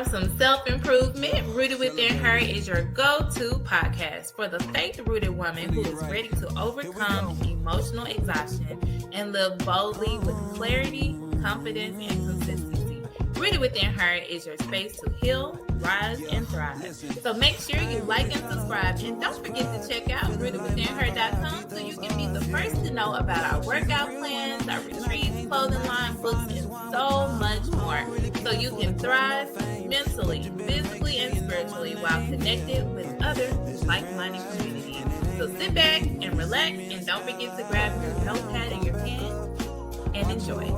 from some self-improvement, Rooted Within Her is your go-to podcast for the faith-rooted woman who is ready to overcome emotional exhaustion and live boldly with clarity, confidence, and consistency. Rooted Within Her is your space to heal, rise, and thrive. So make sure you like and subscribe, and don't forget to check out rootedwithinher.com so you can be the first to know about our workout plans, our retreats, clothing line, books, and so much more. So you can thrive mentally, physically, and spiritually while connected with other like-minded communities. So sit back and relax, and don't forget to grab your notepad and your pen and enjoy.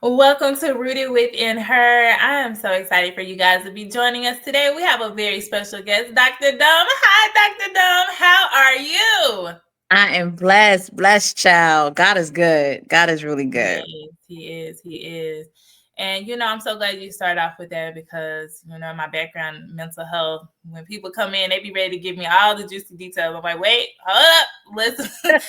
Welcome to Rooted Within Her. I am so excited for you guys to be joining us today. We have a very special guest, Dr. Dom. Hi, Dr. Dom. How are you? I am blessed child. God is good. God is really good. He is. And, I'm so glad you started off with that because, my background, mental health, when people come in, they be ready to give me all the juicy details. I'm like, wait, hold up. Let's start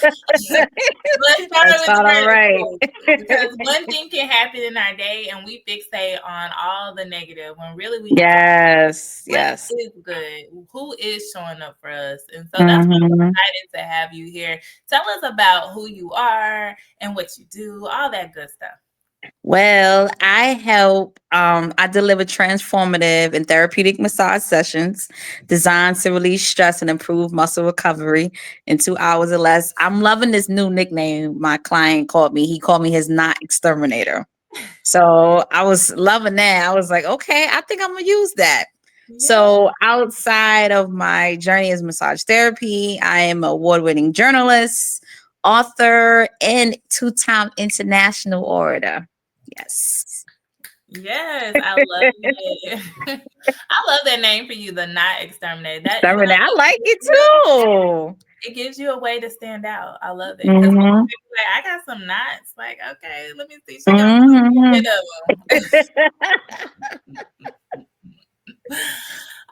with all right. Because one thing can happen in our day and we fixate on all the negative when really we yes is good, who is showing up for us. And so that's why I'm excited to have you here. Tell us about who you are and what you do, all that good stuff. Well, I help, I deliver transformative and therapeutic massage sessions designed to release stress and improve muscle recovery in 2 hours or less. I'm loving this new nickname my client called me. He called me his knot exterminator. So I was loving that. I was like, okay, I think I'm going to use that. Yeah. So outside of my journey as massage therapy, I am an award-winning journalist, author, and 2-time international orator. Yes, I love it. I love that name for you, the knot exterminator. I like it too. It gives you a way to stand out. I love it. Because people like, I got some knots. Like, okay, let me see. She got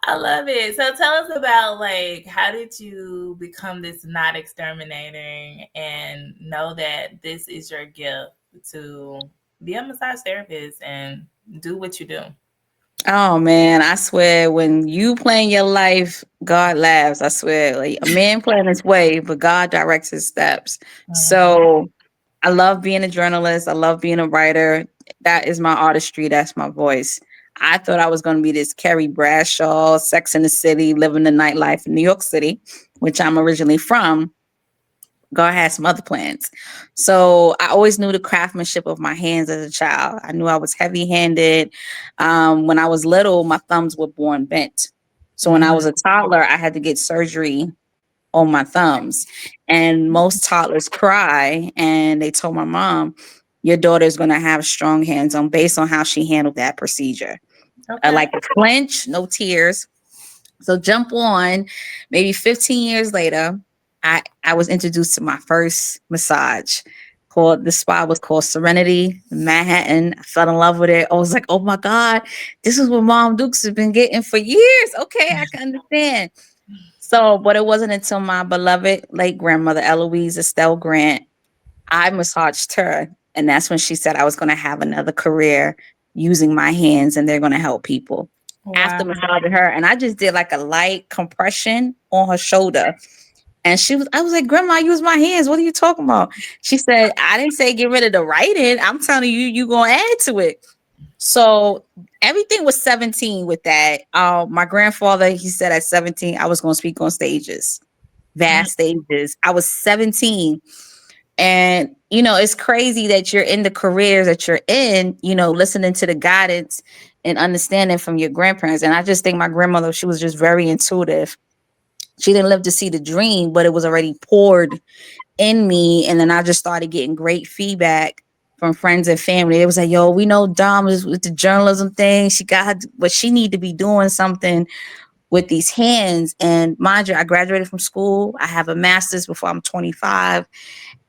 I love it. So tell us about how did you become this knot exterminator and know that this is your gift to be a massage therapist and do what you do? Oh man, I swear when you plan your life, God laughs. I swear, like a man plans his way, but God directs his steps. Mm-hmm. So I love being a journalist. I love being a writer. That is my artistry. That's my voice. I thought I was going to be this Carrie Bradshaw, Sex in the City, living the nightlife in New York City, which I'm originally from. God had some other plans. So I always knew the craftsmanship of my hands as a child. I knew I was heavy-handed. When I was little, my thumbs were born bent. So when I was a toddler, I had to get surgery on my thumbs. And most toddlers cry. And they told my mom, your daughter is going to have strong hands based on how she handled that procedure. Okay. Like a flinch, no tears. So jump on, maybe 15 years later, I was introduced to my first massage. The spa was called Serenity in Manhattan. I fell in love with it. I was like, oh my God, this is what Mom Dukes has been getting for years. Okay, I can understand. So, but it wasn't until my beloved late grandmother, Eloise Estelle Grant, I massaged her. And that's when she said I was going to have another career using my hands and they're going to help people. Wow. After massaging her. And I just did like a light compression on her shoulder. And I was like, Grandma, I use my hands. What are you talking about? She said, I didn't say get rid of the writing. I'm telling you, you're going to add to it. So everything was 17 with that. My grandfather, he said at 17, I was going to speak on stages, vast stages. I was 17. And, it's crazy that you're in the careers that you're in, listening to the guidance and understanding from your grandparents. And I just think my grandmother, she was just very intuitive. She didn't live to see the dream, but it was already poured in me. And then I just started getting great feedback from friends and family. It was like, yo, we know Dom is with the journalism thing. She got but she need to be doing something with these hands. And mind you, I graduated from school. I have a master's before I'm 25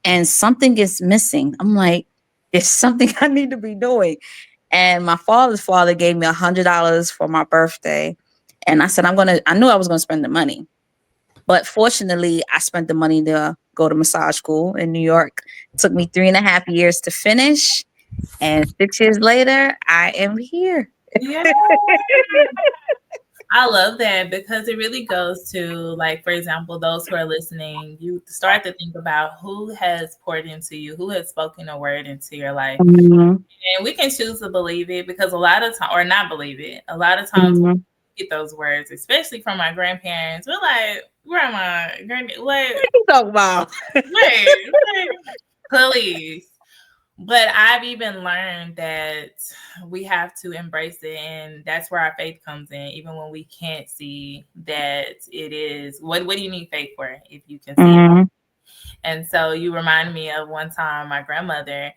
and something is missing. I'm like, There's something I need to be doing. And my father's father gave me $100 for my birthday. And I said, I knew I was going to spend the money. But fortunately, I spent the money to go to massage school in New York. It took me 3.5 years to finish. And 6 years later, I am here. Yeah. I love that because it really goes to, like, for example, those who are listening, you start to think about who has poured into you, who has spoken a word into your life. Mhm, And we can choose to believe it because a lot of time, or not believe it, a lot of times we mhm. get those words, especially from my grandparents. We're like, grandma, granny, what? What you talking about? Wait, please. But I've even learned that we have to embrace it, and that's where our faith comes in. Even when we can't see that it is, what do you need faith for if you can see it? Mhm, And so you remind me of one time my grandmother,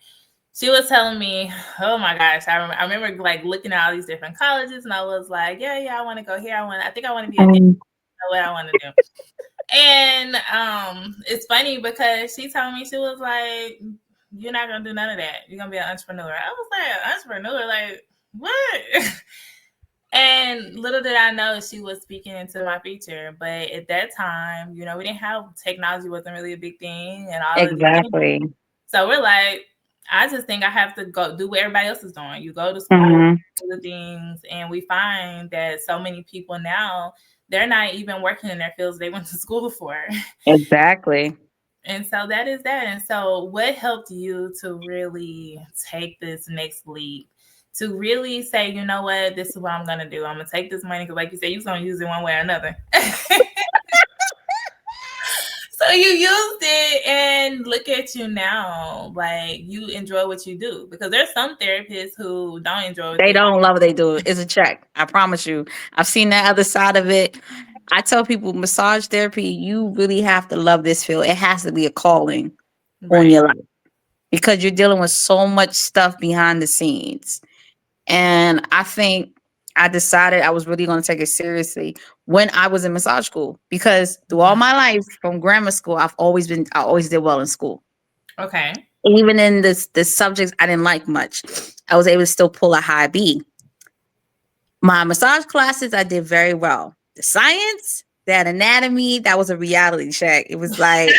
she was telling me, oh my gosh, I remember like looking at all these different colleges, and I was like, yeah, I want to go here. I think I want to be a dentist. mhm, What I want to do. And it's funny because she told me, she was like, you're not gonna do none of that. You're gonna be an entrepreneur. I was like, entrepreneur, like what? And little did I know she was speaking into my future. But at that time, we didn't have technology, wasn't really a big thing, and all of these things. exactly. So we're like, I just think I have to go do what everybody else is doing. You go to school, Mhm, do the things, and we find that so many people now, they're not even working in their fields they went to school for. exactly. And so that is that. And so what helped you to really take this next leap? To really say, you know what, this is what I'm gonna do. I'm gonna take this money because, like you said, you're gonna use it one way or another. So you used it, and look at you now. Like, you enjoy what you do, because there's some therapists who don't enjoy what They they do. don't love what they do. It's a check. I promise you. I've seen that other side of it. I tell people massage therapy, you really have to love this field. It has to be a calling on Right. your life because you're dealing with so much stuff behind the scenes. And I think I decided I was really going to take it seriously when I was in massage school because through all my life from grammar school, I always did well in school. Okay. Even in the subjects I didn't like much, I was able to still pull a high B. My massage classes, I did very well. The science, that anatomy, that was a reality check. It was like,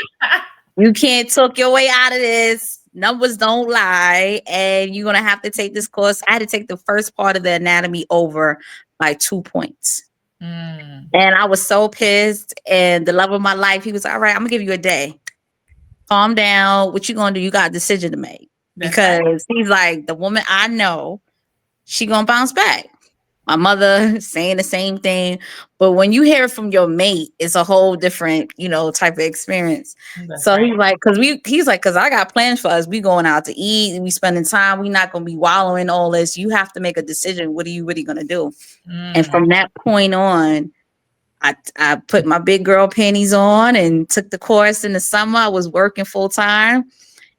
you can't talk your way out of this. Numbers don't lie. And you're going to have to take this course. I had to take the first part of the anatomy over by 2 points. Mm, And I was so pissed. And the love of my life, he was, all right, I'm going to give you a day. Calm down. What you going to do? You got a decision to make. that's right. Because he's like, the woman I know, she going to bounce back. My mother saying the same thing. But when you hear it from your mate, it's a whole different, type of experience. That's So right. he's like, cause I got plans for us. We going out to eat, we spending time, we not gonna be wallowing all this. You have to make a decision. What are you really gonna do? And Mm, from that point on, I put my big girl panties on and took the course in the summer. I was working full time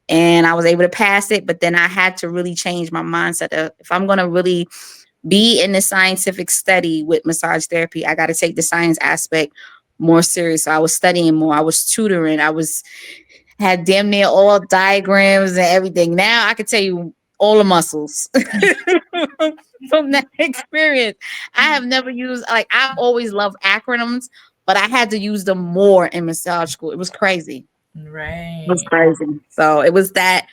and I was able to pass it. But then I had to really change my mindset of if I'm gonna really be in the scientific study with massage therapy, I got to take the science aspect more serious. So I was studying more. I was tutoring. Had damn near all diagrams and everything. Now I can tell you all the muscles from that experience. I have never used, like, I've always loved acronyms, but I had to use them more in massage school. It was crazy. It was right. crazy. So it was that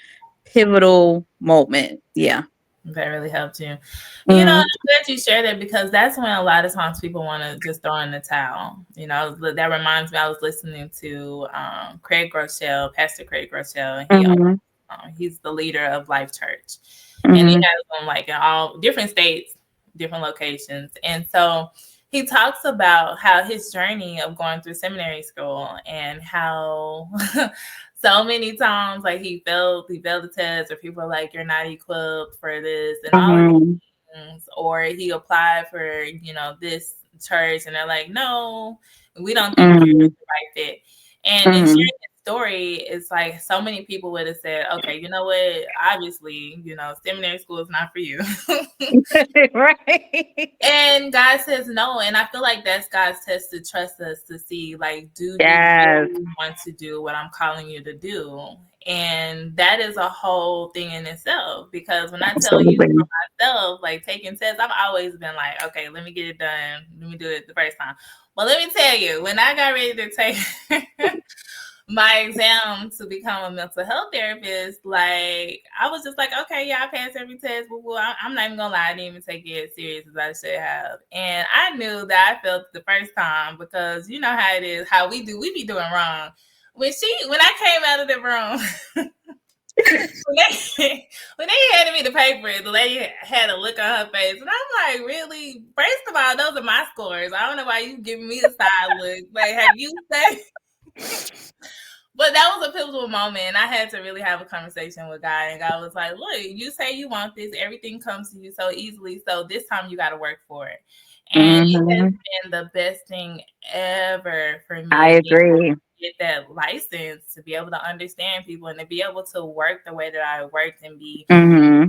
pivotal moment. Yeah. That really helped you. I'm Mhm. glad you shared that because that's when a lot of times people want to just throw in the towel. That reminds me, I was listening to Craig Groeschel, Pastor Craig Groeschel, and Mhm. he's the leader of Life Church. And he Mhm. has them like in all different states, different locations. And so he talks about how his journey of going through seminary school and how so many times like he failed the test, or people are like, you're not equipped for this and all of these Mhm. things, or he applied for this church and they're like, no, we don't think you're Mhm. the right fit. And in sharing Mhm. his story, it's like so many people would have said, okay, you know what, obviously, seminary school is not for you. Right. And God says no. And I feel like that's God's test to trust us to see, like, do you Yes. really want to do what I'm calling you to do? And that is a whole thing in itself, because when I tell you Absolutely. for myself, like taking tests, I've always been like, okay, let me get it done. Let me do it the first time. Well, let me tell you, when I got ready to take my exam to become a mental health therapist, like I was just like, okay, yeah, I passed every test. But I'm not even gonna lie, I didn't even take it as serious as I should have. And I knew that I felt the first time, because you know how it is, how we be doing wrong. When I came out of the room, when they handed me the paper, the lady had a look on her face, and I'm like, really? First of all, those are my scores. I don't know why you giving me a side look. Like, have you said? But that was a pivotal moment, and I had to really have a conversation with God. And God was like, "Look, you say you want this, everything comes to you so easily. So this time you got to work for it." And it has Hmm. been the best thing ever for I me, being able agree. to get that license, to be able to understand people, and to be able to work the way that I worked, and be Hmm.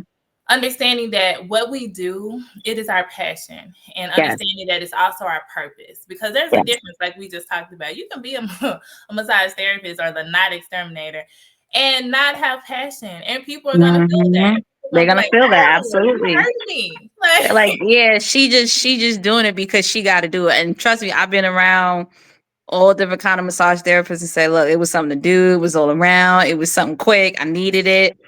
understanding that what we do, it is our passion, and Yes. understanding that it's also our purpose, because there's a Yes. difference, like we just talked about. You can be a massage therapist or the knot exterminator and not have passion, and people are going to feel that. Hmm. People are They're going to be gonna like, feel that. oh, you Absolutely. hurt me. They're Like, like, yeah, she just doing it because she got to do it. And trust me, I've been around all different kind of massage therapists and say, look, it was something to do. It was all around. It was something quick. I needed it.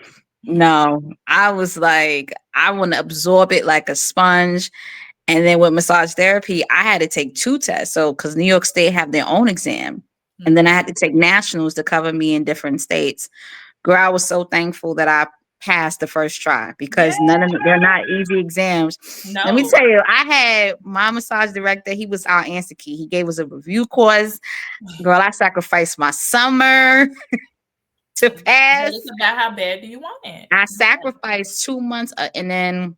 No, I was like, I want to absorb it like a sponge. And then with massage therapy, I had to take two tests. So, because New York State have their own exam, and then I mhm. had to take nationals to cover me in different states. Girl, I was so thankful that I passed the first try Yeah, because none of they're not easy exams. Let me no. tell you, I had my massage director. He was our answer key. He gave us a review course. Girl, I sacrificed my summer to But pass. it's about how bad do you want it. I sacrificed 2 months, and then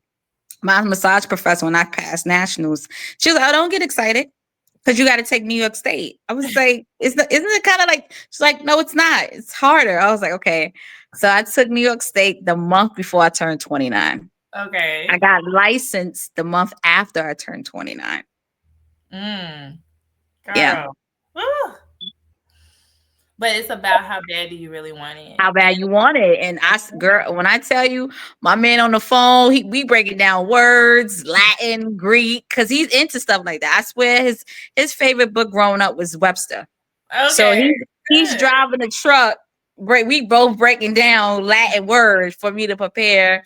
my massage professor, when I passed nationals, she was like, "Oh, don't get excited because you got to take New York State." I was like, isn't it kind of like?" She's like, "No, it's not. It's harder." I was like, "Okay." So I took New York State the month before I turned 29. I Okay. got licensed the month after I turned 29. Mm, Yeah. girl. Woo. But it's about how bad do you really want it. How And bad you want it. And girl, when I tell you, my man on the phone, we breaking down words, Latin, Greek, because he's into stuff like that. I swear his favorite book growing up was Webster. So okay, he's good. driving a truck. We both breaking down Latin words for me to prepare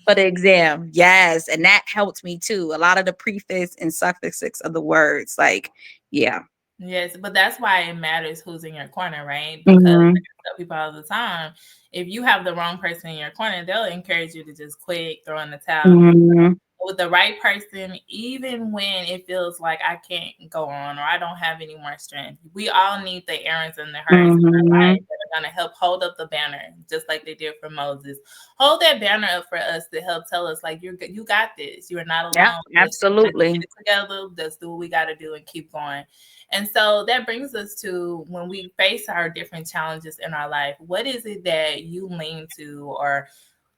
for the exam. Yes, and that helped me too. A lot of the prefix and suffixes of the words, like yeah. Yes, but that's why it matters who's in your corner, right? Because Hmm. like I tell people all the time, if you have the wrong person in your corner, they'll encourage you to just quit, throw in the towel. Hmm. With the right person, even when it feels like I can't go on or I don't have any more strength, we all need the Aarons and the Hurts in our Hmm. life that are going to help hold up the banner, just like they did for Moses. Hold that banner up for us to help tell us, like, you got this. You are not Yep, alone. Let's get absolutely. it together. Let's do what we got to do and keep going. And so that brings us to, when we face our different challenges in our life, what is it that you lean to, or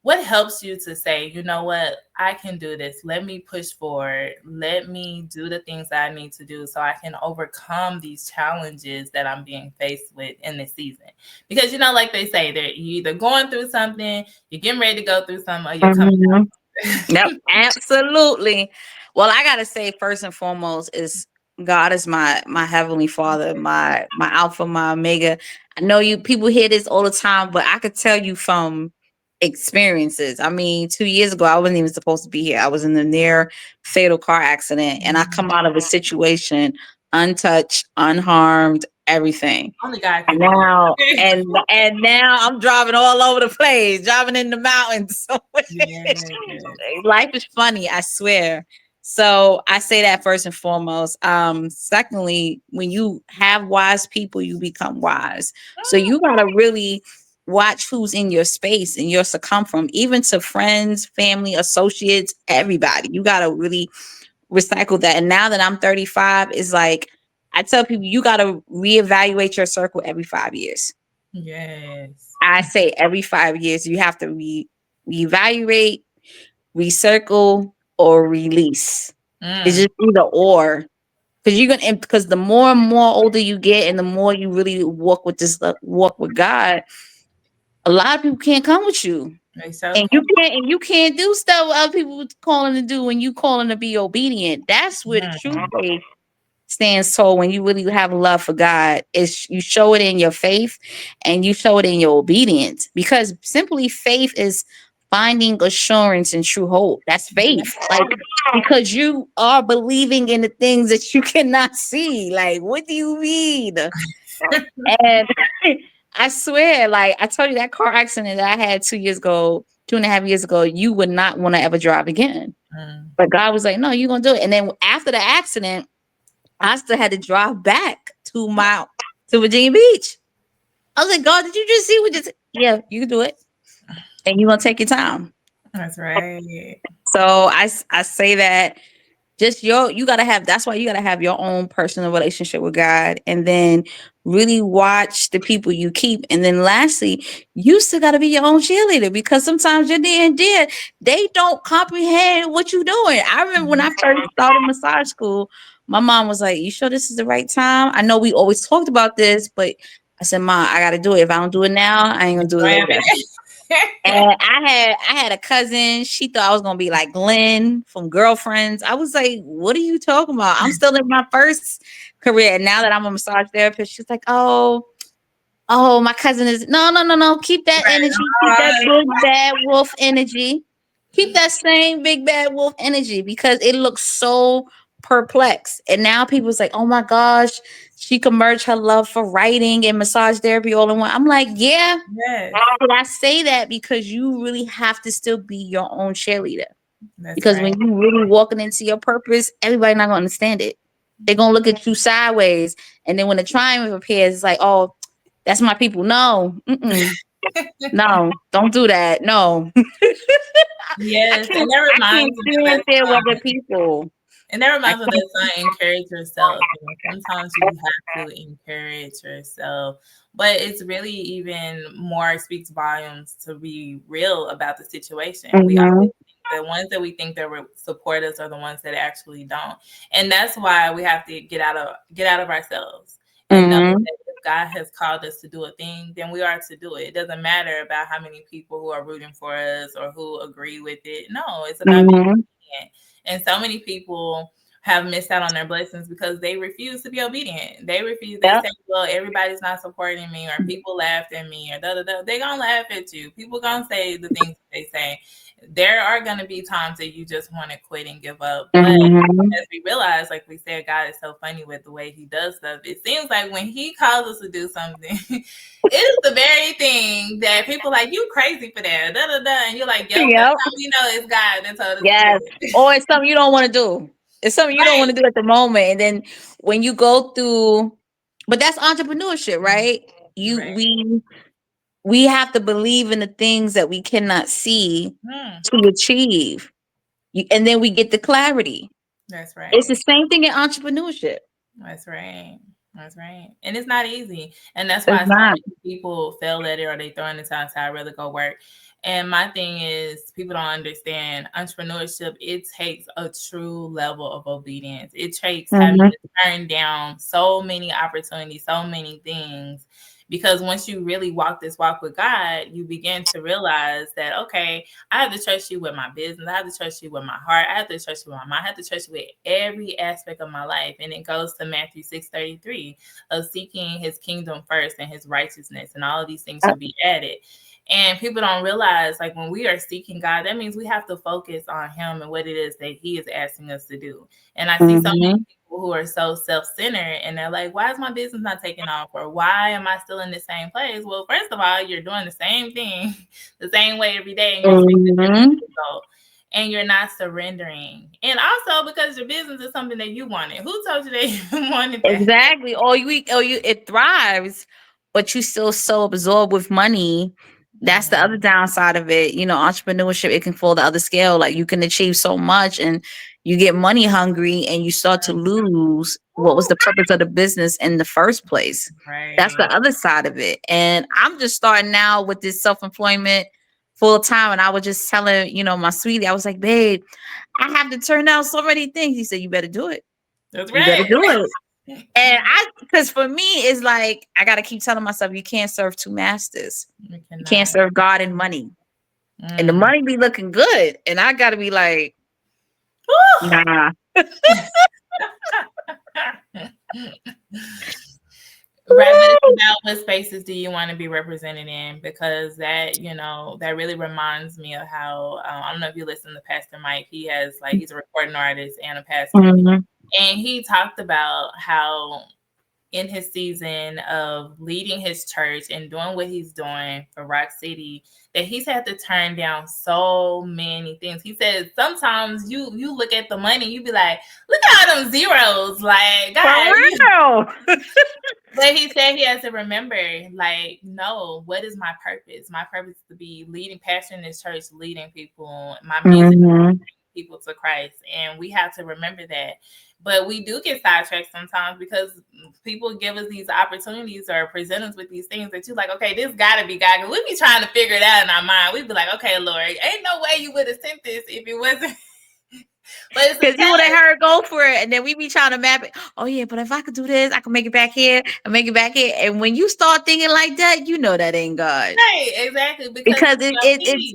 what helps you to say, you know what, I can do this. Let me push forward. Let me do the things that I need to do so I can overcome these challenges that I'm being faced with in this season. Because, you know, like they say, that you either going through something, you're getting ready to go through something, or you're coming Hmm. Yep, out. absolutely. Well, I gotta say, first and foremost, is God is my heavenly Father, my Alpha, my Omega. I know you people hear this all the time, but I could tell you from experiences. I mean, 2 years ago, I wasn't even supposed to be here. I was in a near fatal car accident, and I come out of a situation untouched, unharmed, everything. Only God And can do now it. and now I'm driving all over the place, driving in the mountains. So Yes. life is funny, I swear. So I say that first and foremost. Secondly, when you have wise people, you become wise. So you gotta really watch who's in your space and your circumference, even to friends, family, associates, everybody. You gotta really recycle that. And now that I'm 35, it's like I tell people you gotta reevaluate your circle every 5 years. Yes. I say every 5 years you have to reevaluate, recircle, or release. It's Mm. just either or. Because you're gonna because the more and more older you get and the more you really walk with God, A lot of people can't come with you. They so And you can't do stuff other people calling to do when you calling to be obedient. That's where the true can. faith stands tall. When you really have love for God, is you show it in your faith and you show it in your obedience. Because simply faith is finding assurance and true hope. That's faith. Like, because you are believing in the things that you cannot see. Like, what do you mean? And I swear, like I told you, that car accident that I had 2 years ago, 2.5 years ago, you would not want to ever drive again. Mm. But God was like, no, you're gonna do it. And then after the accident, I still had to drive back to Virginia Beach. I was like, God, did you just see what just yeah, you can do it. And you're gonna take your time. That's right. So I say that just you gotta have, that's why you gotta have your own personal relationship with God, and then really watch the people you keep. And then lastly, you still gotta be your own cheerleader, because sometimes you're there and there, they don't comprehend what you're doing. I remember when I first started massage school, my mom was like, you sure this is the right time? I know we always talked about this, but I said, Mom, I gotta do it. If I don't do it now, I ain't gonna do it later. And I had a cousin. She thought I was gonna be like Glenn from Girlfriends. I was like, "What are you talking about? I'm still in my first career. And now that I'm a massage therapist, she's like, oh, my cousin is no. Keep that energy. Keep that big bad wolf energy. Keep that same big bad wolf energy, because it looks so perplexed. And now people's like, oh my gosh, she can merge her love for writing and massage therapy all in one. I'm like, yeah. Yes. But I say that because you really have to still be your own cheerleader. That's Because right. when you really walking into your purpose, everybody not gonna understand it. They're gonna look at you sideways, and then when the triumph appears, it's like, oh, that's my people. No, no, don't do that. No, I Yes, and can't. that I can't reminds me of stand that there with song. other people. And that I reminds me of can't. that song, encourage yourself. You know, sometimes you have to encourage yourself. But it's really even more speaks volumes to be real about the situation. We Mm-hmm, always think the ones that we think that will support us are the ones that actually don't. And that's why we have to get out of ourselves and know mm-hmm, that if God has called us to do a thing, then we are to do it. It doesn't matter about how many people who are rooting for us or who agree with it. No, it's about being mm-hmm. obedient. And so many people have missed out on their blessings because they refuse to be obedient. They refuse. They Yeah. say, well, everybody's not supporting me, or people laughed at me, or da da da. They're going to laugh at you. People going to say the things that they say. There are going to be times that you just want to quit and give up. But Mm-hmm. as we realize, like we said, God is so funny with the way he does stuff. It seems like when he calls us to do something, it is the very thing that people like, you crazy for that, da da da. And you're like, yep, that's Yep. how we know it's God that told us to do Yes. it. Or it's something you don't want to do. It's something you don't want Right. to do at the moment. And then when you go through, but that's entrepreneurship, right? You Right. we have to believe in the things that we cannot see Hmm. to achieve. And then we get the clarity. That's It's the right. same thing in entrepreneurship. That's right. That's right. And it's not easy. And that's It's why so not. many people fail at it or they throw in the towel. So I'd rather go work. And my thing is, people don't understand entrepreneurship. It takes a true level of obedience. It takes having Mm-hmm. to turn down so many opportunities, so many things. Because once you really walk this walk with God, you begin to realize that, okay, I have to trust you with my business. I have to trust you with my heart. I have to trust you with my mind. I have to trust you with every aspect of my life. And it goes to Matthew 6:33 of seeking his kingdom first and his righteousness, and all of these things shall be added. And people don't realize, like, when we are seeking God, that means we have to focus on him and what it is that he is asking us to do. And I see so many Mm-hmm. people who are so self-centered, and they're like, why is my business not taking off? Or why am I still in the same place? Well, first of all, you're doing the same thing the same way every day, and you're expecting a different Mm-hmm. result. And you're not surrendering. And also because your business is something that you wanted. Who told you that you wanted that? Exactly. Or you it thrives, but you still so absorbed with money. That's the other Mm, downside of it. Entrepreneurship, it can fall the other scale. Like, you can achieve so much and you get money hungry and you start to lose what was the purpose of the business in the first place. That's the right. other side of it. And I'm just starting now with this self-employment full time. And I was just telling, my sweetie, I was like, babe, I have to turn down so many things. He said, you better do it. That's You better right. do it. And because for me, it's like I gotta keep telling myself you can't serve two masters. You You can't cannot. serve God and money. And the Mm. money be looking good. And I gotta be like, Woo! nah. Right, but it's about what spaces do you want to be represented in, because that, that really reminds me of how I don't know if you listen to Pastor Mike. He's a recording artist and a pastor, Mhm. and he talked about how in his season of leading his church and doing what he's doing for Rock City, that he's had to turn down so many things. He said sometimes you look at the money, you be like, look at all them zeros, like For God. real. But he said he has to remember, like, no, what is my purpose? My purpose is to be leading, pastoring this church, leading people. My music, Mhm. people to Christ, and we have to remember that. But we do get sidetracked sometimes because people give us these opportunities or present us with these things that you like, okay, this got to be God. Because we be trying to figure it out in our mind. We be like, okay, Lord, ain't no way you would have sent this if it wasn't. But it's a Because you would have test. heard go for it. And then we be trying to map it. Oh, yeah, but if I could do this, I can make it back here and make it back here. And when you start thinking like that, you know that ain't God. Right, exactly. Because Because it's about peace.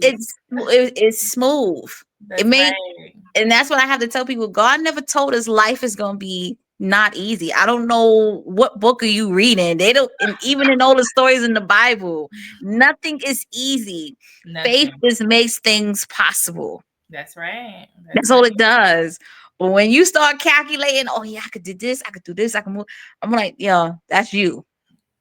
it's smooth. It That's may, right. and that's what I have to tell people. God never told us life is gonna be not easy. I don't know what book are you reading. They don't, and even in all the stories in the Bible, nothing is easy. Faith Nothing. just makes things possible. That's right. That's That's all right. it does. But when you start calculating, oh yeah, I could do this, I could do this, I can move. I'm like, yeah, that's you.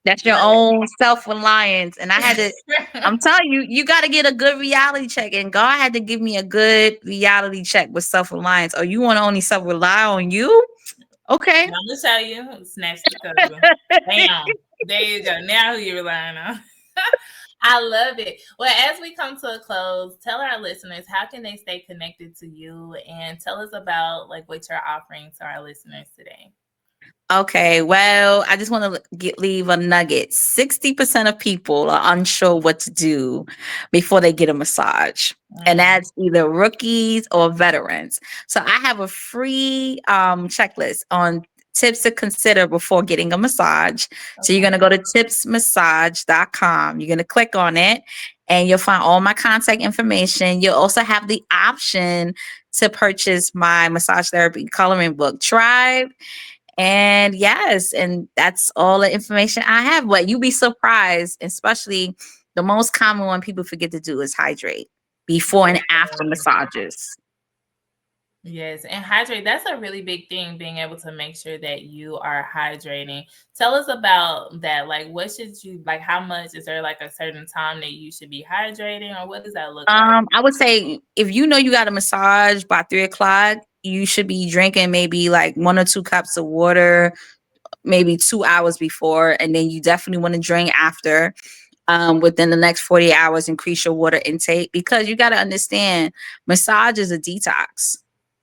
That's your own self-reliance. And I had to, I'm telling you, you got to get a good reality check. And God had to give me a good reality check with self-reliance. Oh, you want to only self-rely on you? Okay. I'm gonna tell you, snatch the cover. Bam. There you go. Now who you relying on? I love it. Well, as we come to a close, tell our listeners how can they stay connected to you, and tell us about like what you're offering to our listeners today. Okay, well, I just want to leave a nugget. 60% of people are unsure what to do before they get a massage. And Mm, that's either rookies or veterans. So I have a free checklist on tips to consider before getting a massage. So you're okay. going to go to tipsmassage.com. You're going to click on it and you'll find all my contact information. You'll also have the option to purchase my massage therapy coloring book, Tribe. And yes, and that's all the information I have. But you'll be surprised, especially the most common one people forget to do is hydrate before and after massages. Yes, and hydrate. That's a really big thing, being able to make sure that you are hydrating. Tell us about that. Like, what should you like? How much is there like a certain time that you should be hydrating, or what does that look like? I would say if you know you got a massage by 3 o'clock, you should be drinking maybe like 1 or 2 cups of water, maybe 2 hours before, and then you definitely want to drink after. Within the next 40 hours, increase your water intake because you got to understand massage is a detox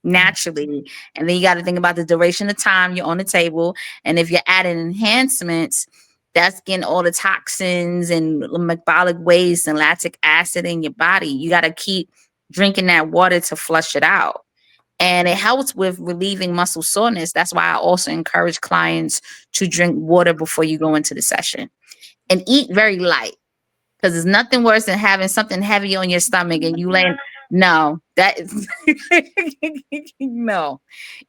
naturally. And then you got to think about the duration of time you're on the table. And if you're adding enhancements, that's getting all the toxins and metabolic waste and lactic acid in your body. You got to keep drinking that water to flush it out. And it helps with relieving muscle soreness. That's why I also encourage clients to drink water before you go into the session and eat very light because there's nothing worse than having something heavy on your stomach and you laying. No, that is no.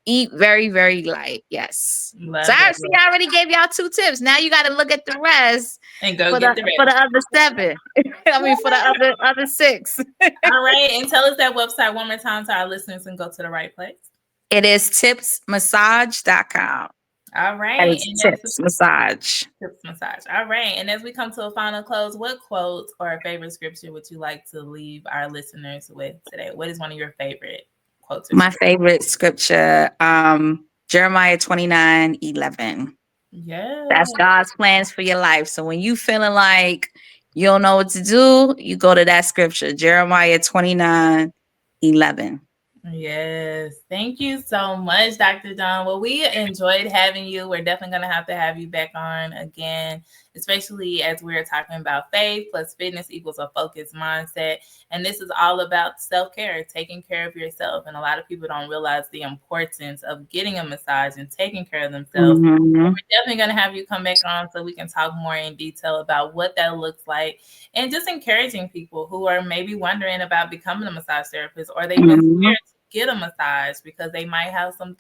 Eat very, very light. Yes. So Love I it. see. I already gave y'all 2 tips. Now you got to look at the rest And go for get the the for the rest. other 7. I mean, for the other 6. All right. And tell us that website one more time so our listeners can go to the right place. It is tipsmassage.com. All That right. is And that's tips massage. Tips Massage. All right. And as we come to a final close, what quote or a favorite scripture would you like to leave our listeners with today? What is one of your favorite quotes or My scripture? favorite scripture, Jeremiah 29:11. Yeah. That's God's plans for your life. So when you feeling like you don't know what to do, you go to that scripture, Jeremiah 29:11. Yes. Thank you so much, Dr. John. Well, we enjoyed having you. We're definitely going to have you back on again, especially as we're talking about faith plus fitness equals a focused mindset. And this is all about self-care, taking care of yourself. And a lot of people don't realize the importance of getting a massage and taking care of themselves. Mm-hmm. We're definitely going to have you come back on so we can talk more in detail about what that looks like, and just encouraging people who are maybe wondering about becoming a massage therapist, or they've been scared to get a massage because they might have some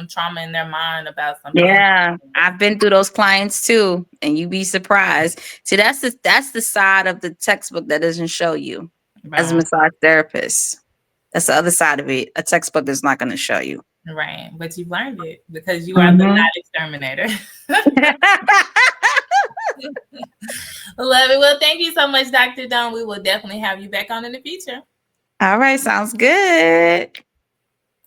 trauma in their mind about something. Yeah, I've been through those clients too, and you'd be surprised. See, that's the side of the textbook that doesn't show you as a massage therapist. That's the other side of it. A textbook is not going to show you. Right, but you've learned it because you are the not exterminator. Love it. Well, thank you so much, Dr. Dom. We will definitely have you back on in the future. All right, sounds good.